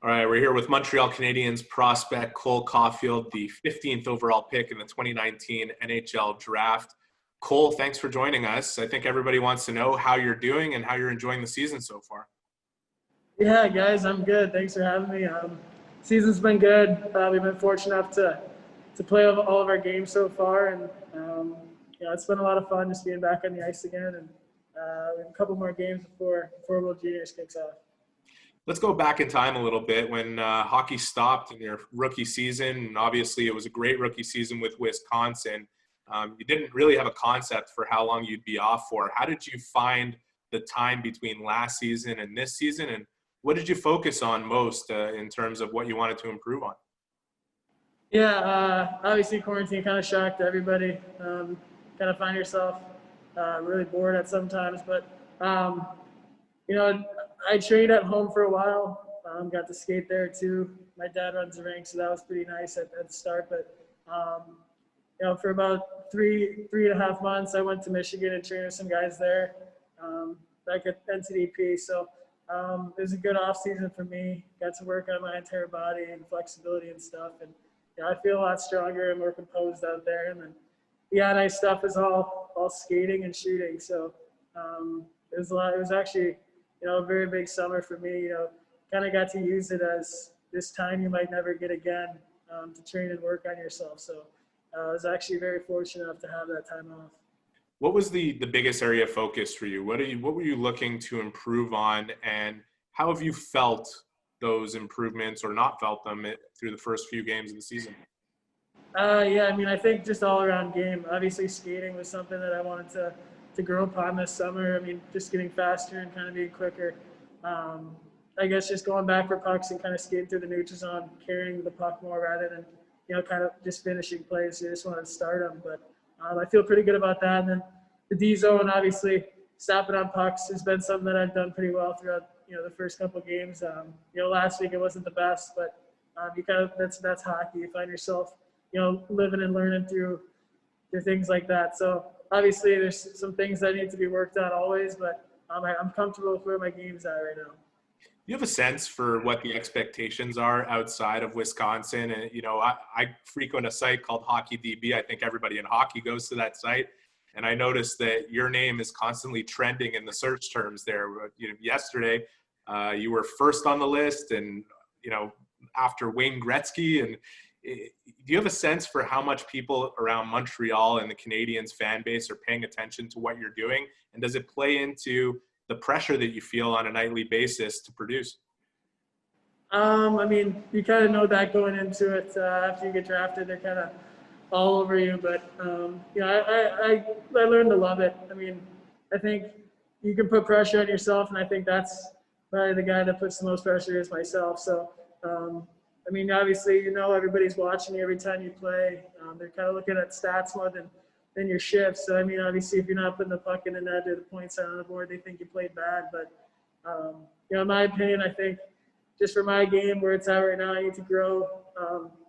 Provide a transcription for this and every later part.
All right, we're here with Montreal Canadiens prospect Cole Caufield, the 15th overall pick in the 2019 NHL Draft. Cole, thanks for joining us. I think everybody wants to know how you're doing and how you're enjoying the season so far. Yeah, guys, I'm good. Thanks for having me. Season's been good. We've been fortunate enough to play all of our games so far, and it's been a lot of fun just being back on the ice again. And we have a couple more games before World Juniors kicks off. Let's go back in time a little bit when hockey stopped in your rookie season. And obviously, it was a great rookie season with Wisconsin. You didn't really have a concept for how long you'd be off for. How did you find the time between last season and this season? And what did you focus on most in terms of what you wanted to improve on? Yeah, obviously quarantine kind of shocked everybody. Kind of find yourself really bored at sometimes, but I trained at home for a while. Got to skate there too. My dad runs the rink, so that was pretty nice at the start. But for about three and a half months, I went to Michigan and trained with some guys there, back at NCDP. So it was a good off season for me. Got to work on my entire body and flexibility and stuff. And I feel a lot stronger and more composed out there. And then the on-ice stuff is all skating and shooting. So it was a lot. It was actually a very big summer for me. Kind of got to use it as this time you might never get again to train and work on yourself. So I was actually very fortunate enough to have that time off. What was the biggest area of focus for you? What were you looking to improve on, and how have you felt those improvements or not felt them through the first few games of the season? I think just all around game. Obviously, skating was something that I wanted to grow upon this summer. Just getting faster and kind of being quicker. I guess just going back for pucks and kind of skating through the neutral zone, carrying the puck more rather than kind of just finishing plays. You just wanted to start them, but I feel pretty good about that. And then the D zone, obviously, stopping on pucks has been something that I've done pretty well throughout the first couple of games. Last week it wasn't the best, but that's hockey. You find yourself living and learning through things like that. So obviously there's some things that need to be worked on always, but I'm comfortable with where my game's at right now. Do you have a sense for what the expectations are outside of Wisconsin? And, I frequent a site called Hockey DB. I think everybody in hockey goes to that site. And I noticed that your name is constantly trending in the search terms there. Yesterday, you were first on the list and, after Wayne Gretzky. And do you have a sense for how much people around Montreal and the Canadiens fan base are paying attention to what you're doing? And does it play into the pressure that you feel on a nightly basis to produce? You kind of know that going into it. After you get drafted, they're kind of all over you. But I learned to love it. I think you can put pressure on yourself, and I think that's probably the guy that puts the most pressure is myself. So obviously, everybody's watching you every time you play. They're kind of looking at stats more than your shift. So, obviously, if you're not putting the puck in the net or the points out on the board, they think you played bad. But, in my opinion, I think just for my game where it's at right now, I need to grow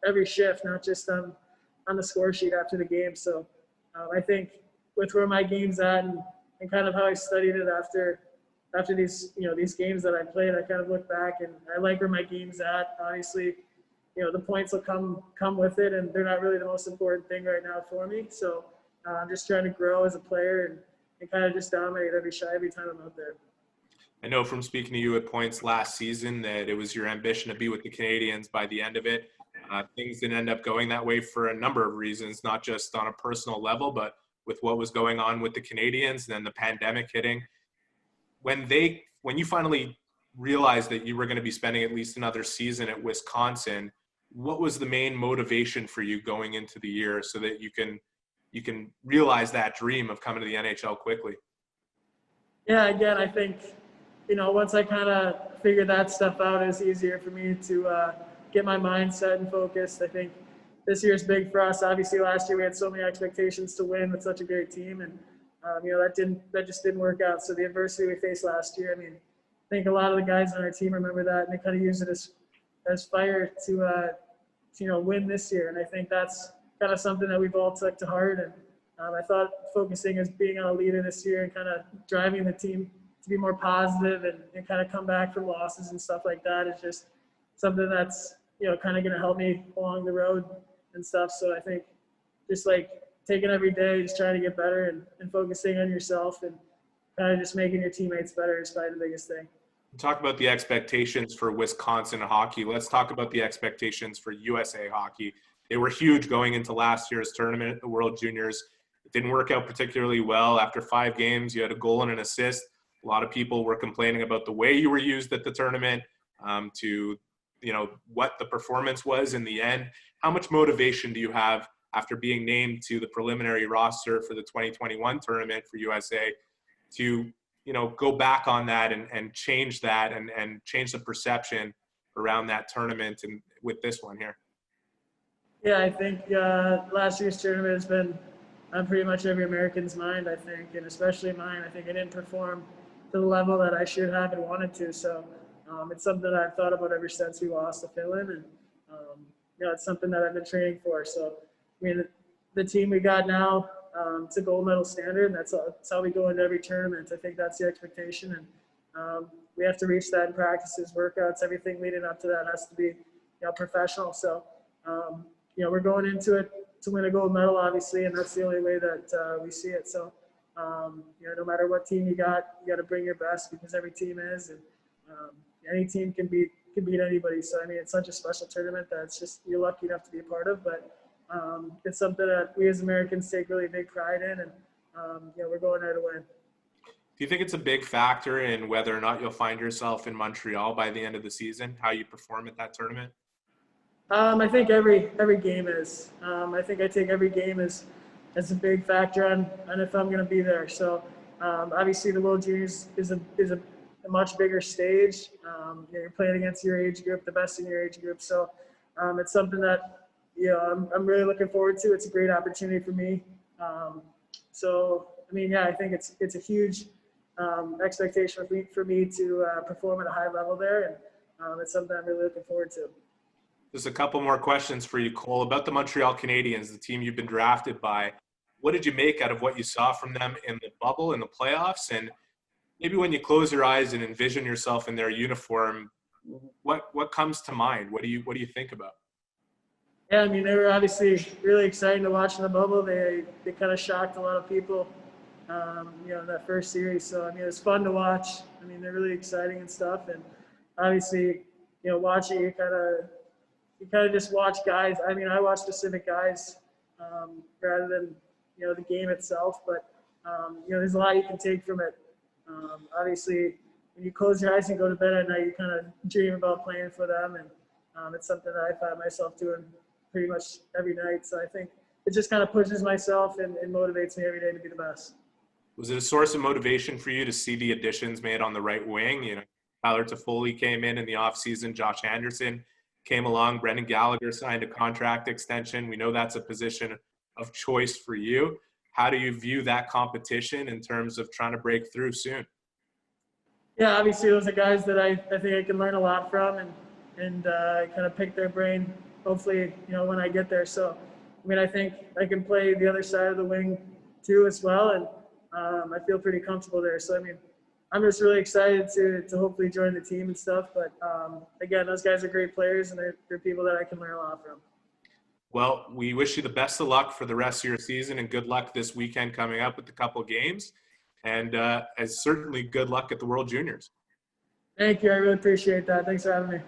every shift, not just on the score sheet after the game. So, I think with where my game's at and kind of how I studied it after these games that I played, I kind of look back and I like where my game's at. Obviously, the points will come with it, and they're not really the most important thing right now for me. So I'm just trying to grow as a player and kind of just dominate every shot every time I'm out there. I know from speaking to you at points last season that it was your ambition to be with the Canadiens by the end of it. Things didn't end up going that way for a number of reasons, not just on a personal level, but with what was going on with the Canadiens and then the pandemic hitting. When you finally realized that you were going to be spending at least another season at Wisconsin, what was the main motivation for you going into the year so that you can realize that dream of coming to the NHL quickly? Yeah, again, I think, once I kind of figured that stuff out, it's easier for me to get my mind set and focused. I think this year's big for us. Obviously, last year we had so many expectations to win with such a great team, and that just didn't work out. So the adversity we faced last year, I think a lot of the guys on our team remember that, and they kind of use it as fire to win this year. And I think that's kind of something that we've all took to heart. And I thought focusing as being on a leader this year and kind of driving the team to be more positive and kind of come back from losses and stuff like that is just something that's, kind of going to help me along the road and stuff. So I think just like taking every day, just trying to get better and focusing on yourself and kind of just making your teammates better is probably the biggest thing. Talk about the expectations for Wisconsin hockey. Let's talk about the expectations for USA hockey. They were huge going into last year's tournament at the World Juniors. It didn't work out particularly well. After 5 games, you had a goal and an assist. A lot of people were complaining about the way you were used at the tournament, to what the performance was in the end. How much motivation do you have after being named to the preliminary roster for the 2021 tournament for USA to go back on that and change that and change the perception around that tournament and with this one here? Yeah, I think last year's tournament has been on pretty much every American's mind, I think, and especially mine. I think I didn't perform to the level that I should have and wanted to. So it's something that I've thought about ever since we lost to Finland, and it's something that I've been training for. So I mean, the team we got now, it's a gold medal standard, and that's how we go into every tournament. I think that's the expectation, and we have to reach that in practices, workouts, everything leading up to that has to be professional. So we're going into it to win a gold medal, obviously, and that's the only way that we see it. So no matter what team you got to bring your best, because every team is, and any team can beat anybody. So I mean, it's such a special tournament that it's just you're lucky enough to be a part of, but it's something that we as Americans take really big pride in, and we're going there to win. Do you think it's a big factor in whether or not you'll find yourself in Montreal by the end of the season, how you perform at that tournament? I think every game is. I think I take every game as a big factor on if I'm going to be there. So obviously the World Juniors is a much bigger stage. You're playing against your age group, the best in your age group. So it's something that I'm really looking forward to. It's a great opportunity for me. So I mean, yeah, I think it's a huge expectation for me to perform at a high level there, and it's something I'm really looking forward to. Just a couple more questions for you, Cole, about the Montreal Canadiens, the team you've been drafted by. What did you make out of what you saw from them in the bubble, in the playoffs? And maybe when you close your eyes and envision yourself in their uniform, what comes to mind? What do you think about? Yeah, I mean, they were obviously really exciting to watch in the bubble. They kind of shocked a lot of people, in that first series. So, I mean, it was fun to watch. I mean, they're really exciting and stuff. And obviously, watching, you kind of just watch guys. I mean, I watch specific guys rather than, the game itself. But, there's a lot you can take from it. Obviously, when you close your eyes and go to bed at night, you kind of dream about playing for them. And it's something that I find myself doing pretty much every night. So I think it just kind of pushes myself and motivates me every day to be the best. Was it a source of motivation for you to see the additions made on the right wing? Tyler Toffoli came in the offseason. Josh Anderson came along. Brendan Gallagher signed a contract extension. We know that's a position of choice for you. How do you view that competition in terms of trying to break through soon? Yeah, obviously those are guys that I think I can learn a lot from and kind of pick their brain, hopefully, when I get there. So, I mean, I think I can play the other side of the wing too as well, and I feel pretty comfortable there. So, I mean, I'm just really excited to hopefully join the team and stuff. But, again, those guys are great players, and they're people that I can learn a lot from. Well, we wish you the best of luck for the rest of your season, and good luck this weekend coming up with a couple games. And as certainly good luck at the World Juniors. Thank you. I really appreciate that. Thanks for having me.